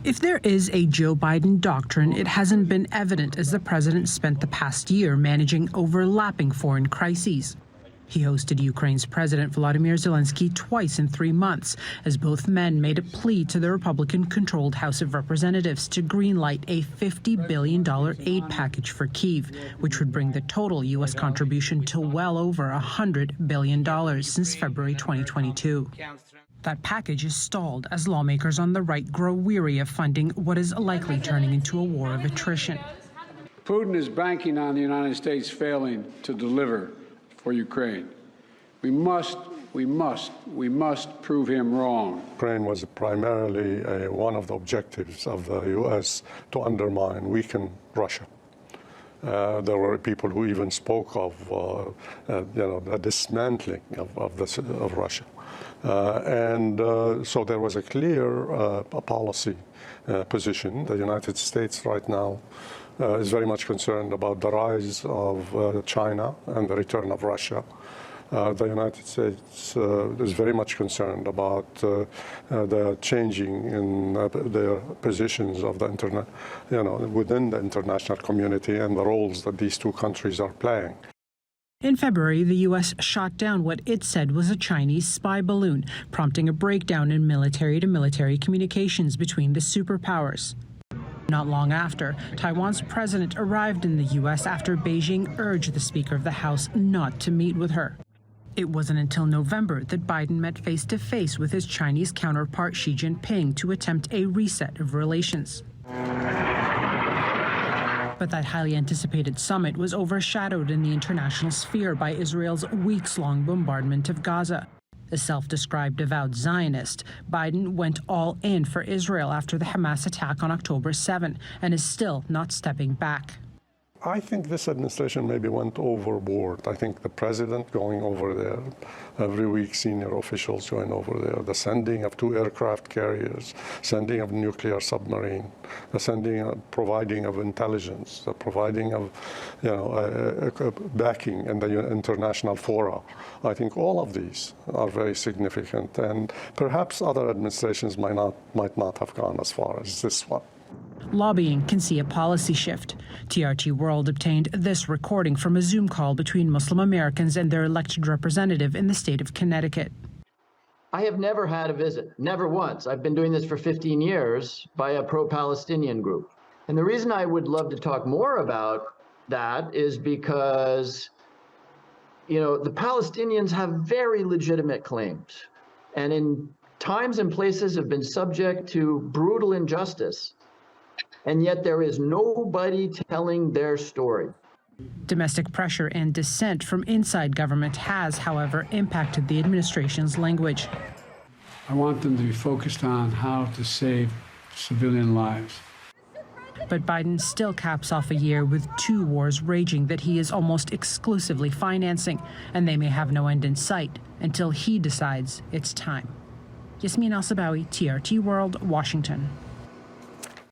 If there is a Joe Biden doctrine, it hasn't been evident as the president spent the past year managing overlapping foreign crises. He hosted Ukraine's President Volodymyr Zelensky twice in 3 months, as both men made a plea to the Republican-controlled House of Representatives to greenlight a $50 billion aid package for Kyiv, which would bring the total U.S. contribution to well over $100 billion since February 2022. That package is stalled as lawmakers on the right grow weary of funding what is likely turning into a war of attrition. Putin is banking on the United States failing to deliver for Ukraine. We must prove him wrong. Ukraine was primarily one of the objectives of the U.S. to undermine, weaken Russia. There were people who even spoke of, the dismantling of Russia. So there was a clear policy position. The United States right now is very much concerned about the rise of China and the return of Russia. The United States is very much concerned about the changing in their positions of the within the international community and the roles that these two countries are playing. In February, the U.S. shot down what it said was a Chinese spy balloon, prompting a breakdown in military-to-military communications between the superpowers. Not long after, Taiwan's president arrived in the U.S. after Beijing urged the Speaker of the House not to meet with her. It wasn't until November that Biden met face-to-face with his Chinese counterpart Xi Jinping to attempt a reset of relations. But that highly anticipated summit was overshadowed in the international sphere by Israel's weeks-long bombardment of Gaza. A self-described devout Zionist, Biden went all in for Israel after the Hamas attack on October 7 and is still not stepping back. I think this administration maybe went overboard. I think the president going over there, every week senior officials going over there, the sending of 2 aircraft carriers, sending of nuclear submarine, the providing of intelligence, the providing of backing in the international fora. I think all of these are very significant, and perhaps other administrations might not have gone as far as this one. Lobbying can see a policy shift. TRT World obtained this recording from a Zoom call between Muslim Americans and their elected representative in the state of Connecticut. I have never had a visit, never once. I've been doing this for 15 years by a pro-Palestinian group. And the reason I would love to talk more about that is because, the Palestinians have very legitimate claims. And in times and places have been subject to brutal injustice. And yet there is nobody telling their story. Domestic pressure and dissent from inside government has, however, impacted the administration's language. I want them to be focused on how to save civilian lives. But Biden still caps off a year with 2 wars raging that he is almost exclusively financing, and they may have no end in sight until he decides it's time. Yasmine El-Sabawi, TRT World, Washington.